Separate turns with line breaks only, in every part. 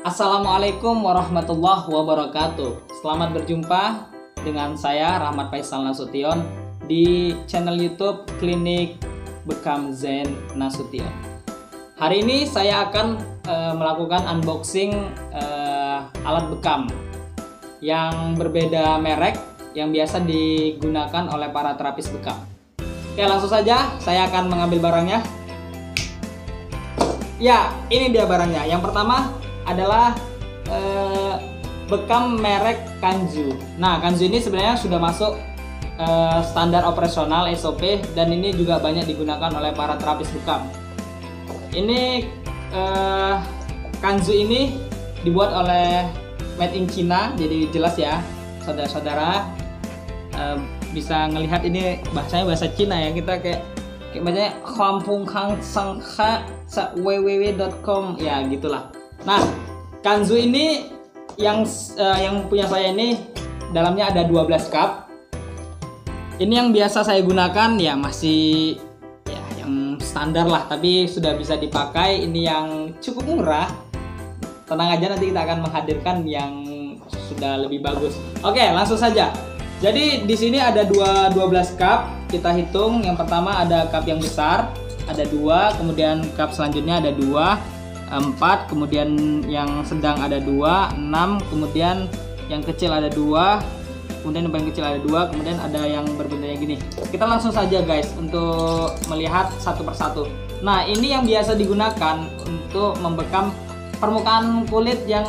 Assalamualaikum warahmatullahi wabarakatuh. Selamat berjumpa dengan saya Rahmat Faisal Nasution di channel YouTube Klinik Bekam Zen Nasution. Hari ini saya akan melakukan unboxing alat bekam yang berbeda merek yang biasa digunakan oleh para terapis bekam. Oke, langsung saja saya akan mengambil barangnya. Ya, ini dia barangnya. Yang pertama adalah bekam merek Kanzu. Nah, Kanzu ini sebenarnya sudah masuk standar operasional SOP dan ini juga banyak digunakan oleh para terapis bekam. Ini Kanzu ini dibuat oleh made in China, jadi jelas ya saudara-saudara bisa ngelihat ini bahasanya bahasa Cina ya, kita kayak bacanya kampung kang sangha www.com ya gitulah. Nah, Kanzu ini yang punya saya ini dalamnya ada 12 cup. Ini yang biasa saya gunakan ya, masih ya yang standar lah, tapi sudah bisa dipakai. Ini yang cukup murah. Tenang aja, nanti kita akan menghadirkan yang sudah lebih bagus. Oke, langsung saja. Jadi di sini ada 12 cup. Kita hitung. Yang pertama ada cup yang besar, ada 2, kemudian cup selanjutnya ada 2, 4, kemudian yang sedang ada 2, 6, kemudian yang kecil ada 2, kemudian yang paling kecil ada 2, kemudian ada yang berbentuknya gini. Kita langsung saja guys untuk melihat satu persatu. Nah, ini yang biasa digunakan untuk membekam permukaan kulit yang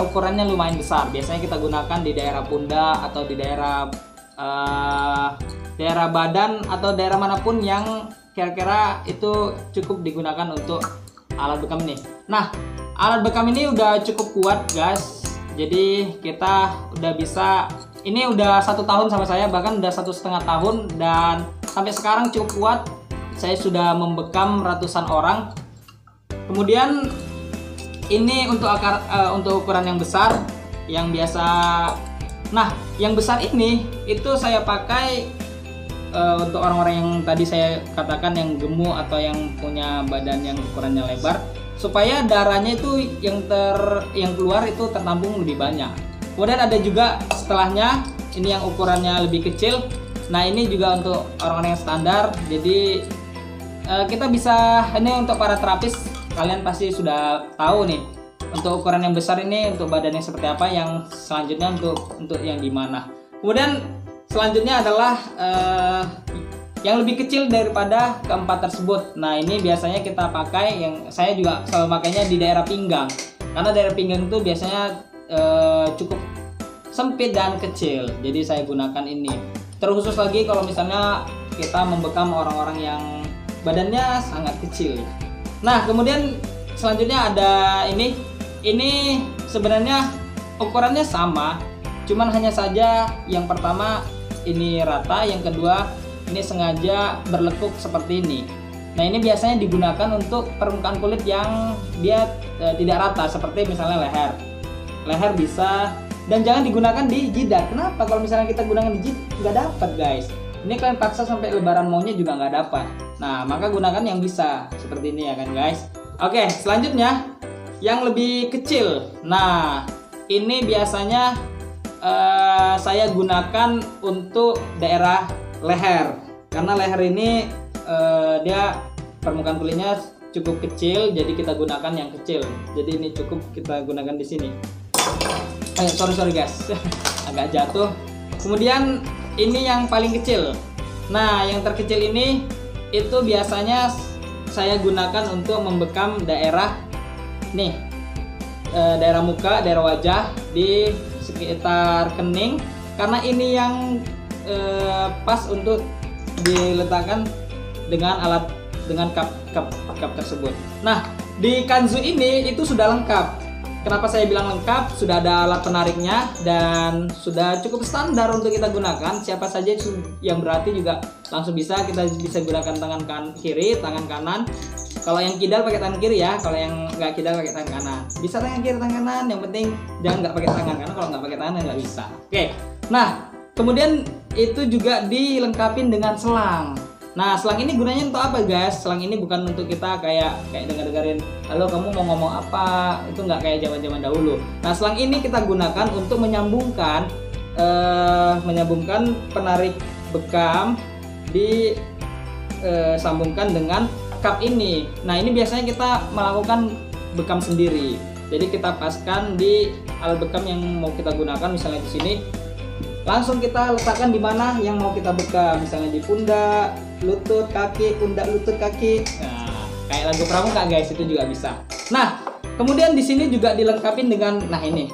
ukurannya lumayan besar. Biasanya kita gunakan di daerah pundak atau di daerah badan atau daerah manapun yang kira-kira itu cukup digunakan untuk alat bekam ini. Nah, alat bekam ini udah cukup kuat guys. Jadi kita udah bisa, ini udah 1 tahun sama saya, bahkan udah 1,5 tahun, dan sampai sekarang cukup kuat. Saya sudah membekam ratusan orang. Kemudian ini untuk ukuran yang besar, yang biasa. Nah, yang besar ini itu saya pakai untuk orang-orang yang tadi saya katakan yang gemuk atau yang punya badan yang ukurannya lebar, supaya darahnya itu yang keluar itu tertampung lebih banyak. Kemudian ada juga setelahnya, ini yang ukurannya lebih kecil. Nah, ini juga untuk orang-orang yang standar. Jadi kita bisa, ini untuk para terapis, kalian pasti sudah tahu nih untuk ukuran yang besar ini untuk badannya seperti apa, yang selanjutnya untuk yang di mana. Kemudian selanjutnya adalah yang lebih kecil daripada keempat tersebut. Nah, ini biasanya kita pakai, yang saya juga selalu makainya di daerah pinggang, karena daerah pinggang itu biasanya cukup sempit dan kecil, jadi saya gunakan ini. Terkhusus lagi kalau misalnya kita membekam orang-orang yang badannya sangat kecil. Nah, kemudian selanjutnya ada ini sebenarnya ukurannya sama, cuman hanya saja yang pertama ini rata, yang kedua ini sengaja berlekuk seperti ini. Nah, ini biasanya digunakan untuk permukaan kulit yang dia tidak rata, seperti misalnya leher bisa, dan jangan digunakan di jidat. Kenapa? Kalau misalnya kita gunakan di jidat nggak dapat guys. Ini kalian paksa sampai lebaran maunya juga nggak dapat. Nah, maka gunakan yang bisa seperti ini ya kan guys. Oke, selanjutnya yang lebih kecil. Nah, ini biasanya saya gunakan untuk daerah leher, karena leher ini dia permukaan kulitnya cukup kecil, jadi kita gunakan yang kecil. Jadi ini cukup kita gunakan di sini. Sorry guys, agak jatuh. Kemudian ini yang paling kecil. Nah, yang terkecil ini itu biasanya saya gunakan untuk membekam daerah nih, daerah muka, daerah wajah, di sekitar kening, karena ini yang pas untuk diletakkan dengan cup tersebut. Nah, di Kanzu ini itu sudah lengkap. Kenapa saya bilang lengkap? Sudah ada alat penariknya dan sudah cukup standar untuk kita gunakan. Siapa saja yang berarti juga langsung bisa, kita bisa gunakan tangan kiri, tangan kanan. Kalau yang kidal pakai tangan kiri ya, kalau yang nggak kidal pakai tangan kanan. Bisa tangan kiri, tangan kanan, yang penting jangan nggak pakai tangan, karena kalau nggak pakai tangan nggak bisa. Oke, nah kemudian itu juga dilengkapi dengan selang. Nah, selang ini gunanya untuk apa guys? Selang ini bukan untuk kita kayak dengerin, halo kamu mau ngomong apa? Itu nggak kayak zaman dahulu. Nah, selang ini kita gunakan untuk menyambungkan penarik bekam disambungkan dengan cup ini. Nah, ini biasanya kita melakukan bekam sendiri. Jadi kita paskan di alat bekam yang mau kita gunakan, misalnya di sini. Langsung kita letakkan di mana yang mau kita bekam, misalnya di pundak, lutut, kaki, pundak, lutut, kaki. Nah, kayak lagu pramuka guys, itu juga bisa. Nah, kemudian di sini juga dilengkapi dengan, nah ini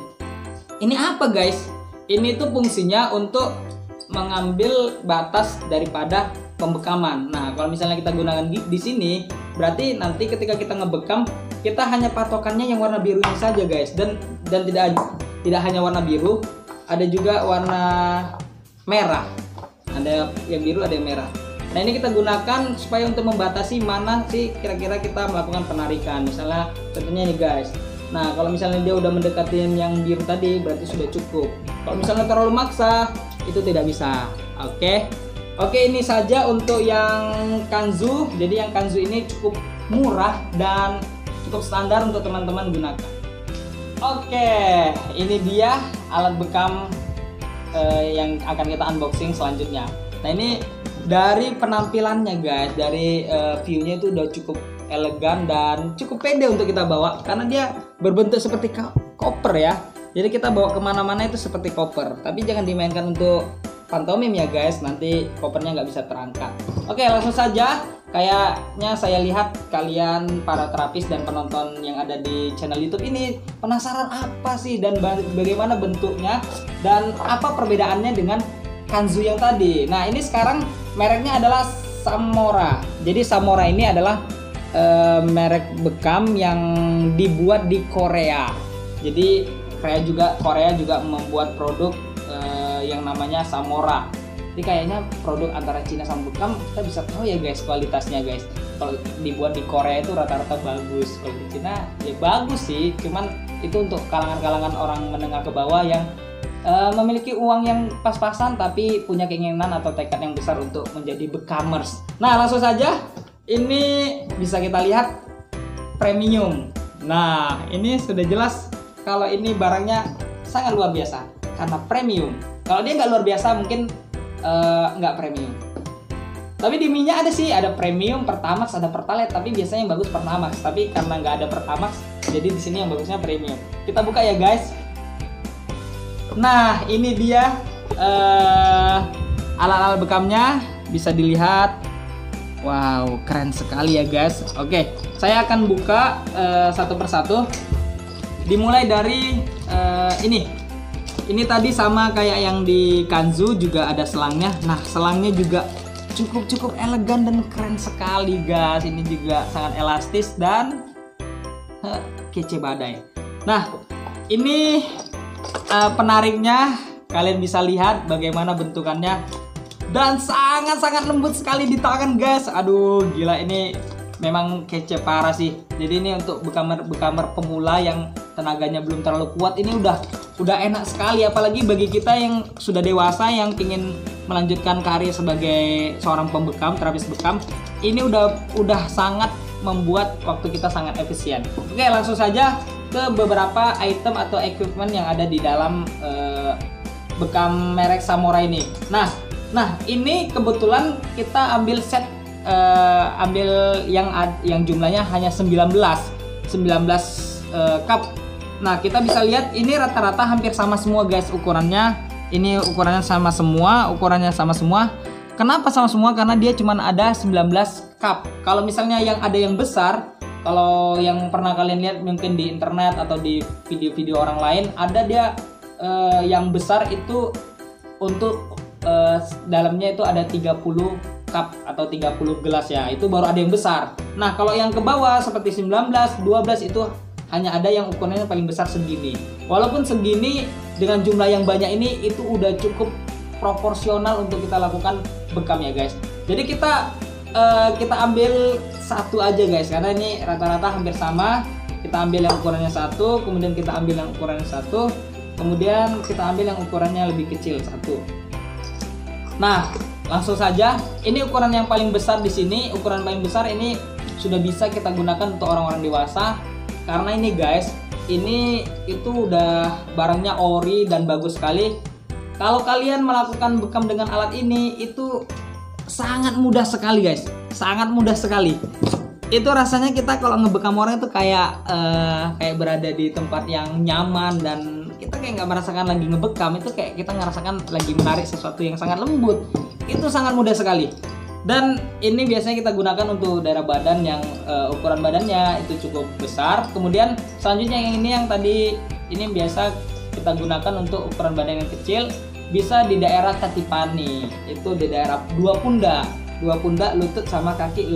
apa guys? Ini tuh fungsinya untuk mengambil batas daripada pembekaman. Nah, kalau misalnya kita gunakan di sini, berarti nanti ketika kita ngebekam, kita hanya patokannya yang warna birunya saja guys, dan tidak hanya warna biru. Ada juga warna merah, ada yang biru, ada yang merah. Nah, ini kita gunakan supaya untuk membatasi mana sih kira-kira kita melakukan penarikan. Misalnya contohnya ini guys. Nah, kalau misalnya dia udah mendekatin yang biru tadi, berarti sudah cukup. Kalau misalnya terlalu maksa, itu tidak bisa. Oke, ini saja untuk yang kanzu. Jadi yang kanzu ini cukup murah dan cukup standar untuk teman-teman gunakan. Oke, ini dia alat bekam yang akan kita unboxing selanjutnya. Nah, ini dari penampilannya guys, dari view-nya itu udah cukup elegan dan cukup pede untuk kita bawa, karena dia berbentuk seperti koper ya. Jadi kita bawa kemana-mana itu seperti koper, tapi jangan dimainkan untuk pantomim ya guys, nanti kopernya nggak bisa terangkat. Oke, langsung saja. Kayaknya saya lihat kalian para terapis dan penonton yang ada di channel YouTube ini penasaran apa sih dan bagaimana bentuknya dan apa perbedaannya dengan kanzu yang tadi. Nah, ini sekarang mereknya adalah Samora. Jadi Samora ini adalah merek bekam yang dibuat di Korea. Jadi Korea juga membuat produk yang namanya Samora. Jadi kayaknya produk antara Cina sama bekam kita bisa tahu ya guys kualitasnya guys. Kalau dibuat di Korea itu rata-rata bagus. Kalau di Cina ya bagus sih, cuman itu untuk kalangan-kalangan orang menengah ke bawah yang memiliki uang yang pas-pasan tapi punya keinginan atau tekad yang besar untuk menjadi bekamers. Nah, langsung saja ini bisa kita lihat premium. Nah, ini sudah jelas kalau ini barangnya sangat luar biasa karena premium. Kalau dia nggak luar biasa mungkin nggak premium. Tapi di minyak ada sih, ada premium, Pertamax, ada Pertalite, tapi biasanya yang bagus Pertamax. Tapi karena nggak ada Pertamax, jadi di sini yang bagusnya premium. Kita buka ya guys. Nah, ini dia alat-alat bekamnya, bisa dilihat. Wow, keren sekali ya guys. Oke, saya akan buka satu persatu. Dimulai dari ini. Ini tadi sama kayak yang di kanzu, juga ada selangnya. Nah, selangnya juga cukup elegan dan keren sekali guys. Ini juga sangat elastis dan kece badai. Nah, ini penariknya, kalian bisa lihat bagaimana bentukannya dan sangat lembut sekali di tangan guys. Aduh, gila, ini memang kece parah sih. Jadi ini untuk bekamer pemula yang tenaganya belum terlalu kuat, ini udah enak sekali, apalagi bagi kita yang sudah dewasa yang ingin melanjutkan karir sebagai seorang pembekam, terapis bekam. Ini udah sangat membuat waktu kita sangat efisien. Oke, langsung saja ke beberapa item atau equipment yang ada di dalam bekam merek Samora ini. Nah, ini kebetulan kita ambil set ambil yang jumlahnya hanya 19 cup. Nah, kita bisa lihat ini rata-rata hampir sama semua guys ukurannya. Ini ukurannya sama semua, Kenapa sama semua? Karena dia cuma ada 19 cup. Kalau misalnya yang ada yang besar, kalau yang pernah kalian lihat mungkin di internet atau di video-video orang lain, ada dia yang besar itu untuk dalamnya itu ada 30 cup atau 30 gelas ya. Itu baru ada yang besar. Nah, kalau yang ke bawah seperti 19, 12 itu hanya ada yang ukurannya paling besar segini. Walaupun segini dengan jumlah yang banyak ini itu udah cukup proporsional untuk kita lakukan bekam ya guys. Jadi kita ambil satu aja guys, karena ini rata-rata hampir sama. Kita ambil yang ukurannya satu, kemudian kita ambil yang ukurannya satu, kemudian kita ambil yang ukurannya lebih kecil satu. Nah, langsung saja. Ini ukuran yang paling besar di sini. Ukuran paling besar ini sudah bisa kita gunakan untuk orang-orang dewasa. Karena ini guys, ini itu udah barangnya ori dan bagus sekali. Kalau kalian melakukan bekam dengan alat ini itu sangat mudah sekali guys, sangat mudah sekali. Itu rasanya kita kalau ngebekam orang itu kayak berada di tempat yang nyaman, dan kita kayak nggak merasakan lagi ngebekam, itu kayak kita ngerasakan lagi menarik sesuatu yang sangat lembut. Itu sangat mudah sekali. Dan ini biasanya kita gunakan untuk daerah badan yang ukuran badannya itu cukup besar. Kemudian selanjutnya yang ini, yang tadi ini biasa kita gunakan untuk ukuran badan yang kecil, bisa di daerah katipani, itu di daerah dua pundak, lutut sama kaki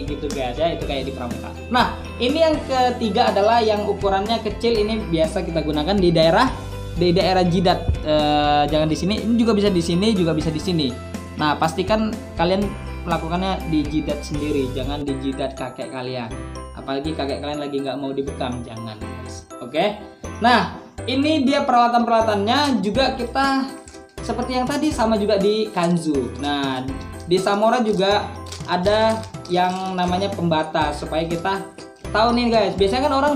gitu guys ya, itu kayak di pramuka. Nah, ini yang ketiga adalah yang ukurannya kecil, ini biasa kita gunakan di daerah jidat. Jangan di sini, ini juga bisa di sini, juga bisa di sini. Nah, pastikan kalian melakukannya di jidat sendiri, jangan di jidat kakek kalian. Apalagi kakek kalian lagi nggak mau dibekam, jangan guys. Oke? Nah, ini dia peralatan-peralatannya. Juga kita seperti yang tadi sama juga di kanzu. Nah, di samora juga ada yang namanya pembatas, supaya kita tahu nih guys. Biasanya kan orang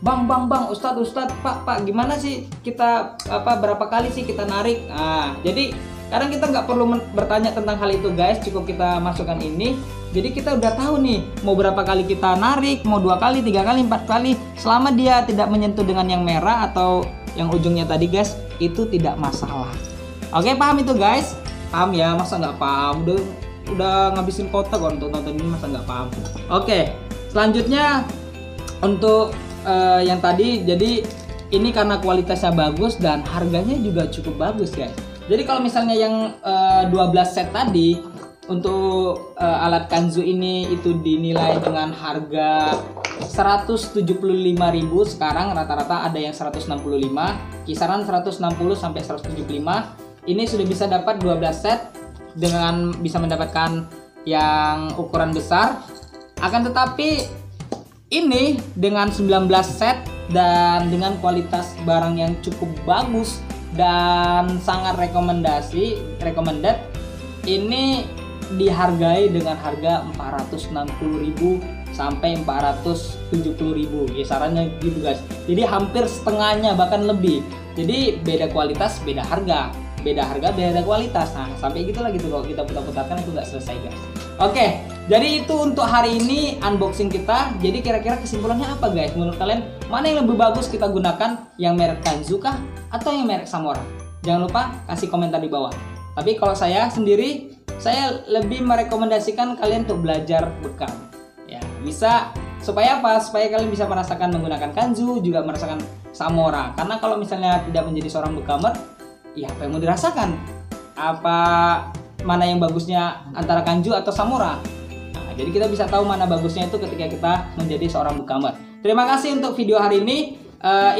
bang Ustadz pak gimana sih kita berapa kali sih kita narik. Nah, jadi kadang kita nggak perlu bertanya tentang hal itu guys, cukup kita masukkan ini. Jadi kita udah tahu nih mau berapa kali kita narik, mau 2 kali, 3 kali, 4 kali, selama dia tidak menyentuh dengan yang merah atau yang ujungnya tadi guys, itu tidak masalah. Oke, paham itu guys? Paham ya? Masa nggak paham? Udah ngabisin kota kok untuk nonton ini, masa nggak paham? Oke, selanjutnya untuk yang tadi, jadi ini karena kualitasnya bagus dan harganya juga cukup bagus guys. Jadi kalau misalnya yang 12 set tadi, untuk alat kanzu ini itu dinilai dengan harga 175.000. Sekarang rata-rata ada yang 165, kisaran 160 sampai 175. Ini sudah bisa dapat 12 set dengan bisa mendapatkan yang ukuran besar. Akan tetapi ini dengan 19 set dan dengan kualitas barang yang cukup bagus dan sangat recommended, ini dihargai dengan harga 460.000 sampai 470.000, kisarannya gitu guys. Jadi hampir setengahnya, bahkan lebih. Jadi beda kualitas, beda harga, beda kualitas. Nah, sampai gitulah gitu, kalau kita putar-putarkan itu nggak selesai guys. Oke, jadi itu untuk hari ini unboxing kita. Jadi kira-kira kesimpulannya apa guys? Menurut kalian mana yang lebih bagus kita gunakan? Yang merek Kanzu kah atau yang merek Samora? Jangan lupa kasih komentar di bawah. Tapi kalau saya sendiri, saya lebih merekomendasikan kalian untuk belajar bekam. Ya, bisa supaya apa? Supaya kalian bisa merasakan menggunakan kanzu, juga merasakan samora. Karena kalau misalnya tidak menjadi seorang bekamer, ya apa yang mau dirasakan? Mana yang bagusnya antara kanzu atau samora? Nah, jadi kita bisa tahu mana bagusnya itu ketika kita menjadi seorang bekamer. Terima kasih untuk video hari ini.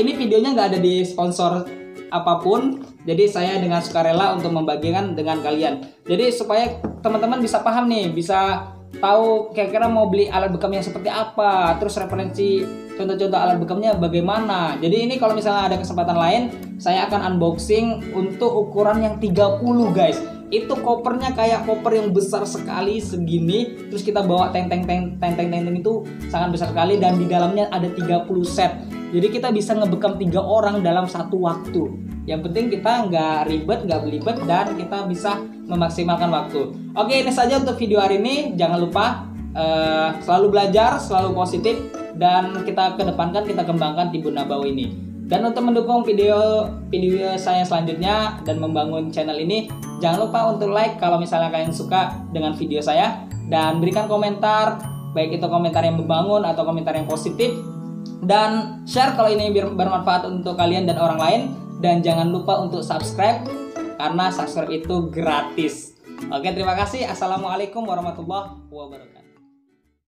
Ini videonya nggak ada di sponsor apapun. Jadi saya dengan sukarela untuk membagikan dengan kalian. Jadi supaya teman-teman bisa paham nih, bisa tahu kira-kira mau beli alat bekam yang seperti apa, terus referensi contoh-contoh alat bekamnya bagaimana. Jadi ini kalau misalnya ada kesempatan lain, saya akan unboxing untuk ukuran yang 30 guys. Itu kopernya kayak koper yang besar sekali segini, terus kita bawa tenteng itu sangat besar sekali, dan di dalamnya ada 30 set. Jadi kita bisa ngebekam 3 orang dalam satu waktu. Yang penting kita nggak ribet, nggak belibet, dan kita bisa memaksimalkan waktu. Oke, ini saja untuk video hari ini. Jangan lupa selalu belajar, selalu positif, dan kita kedepankan, kita kembangkan Timbun Nabawi ini. Dan untuk mendukung video saya selanjutnya dan membangun channel ini, jangan lupa untuk like kalau misalnya kalian suka dengan video saya, dan berikan komentar, baik itu komentar yang membangun atau komentar yang positif, dan share kalau ini bermanfaat untuk kalian dan orang lain. Dan jangan lupa untuk subscribe, karena subscribe itu gratis. Oke, terima kasih. Assalamualaikum warahmatullahi wabarakatuh.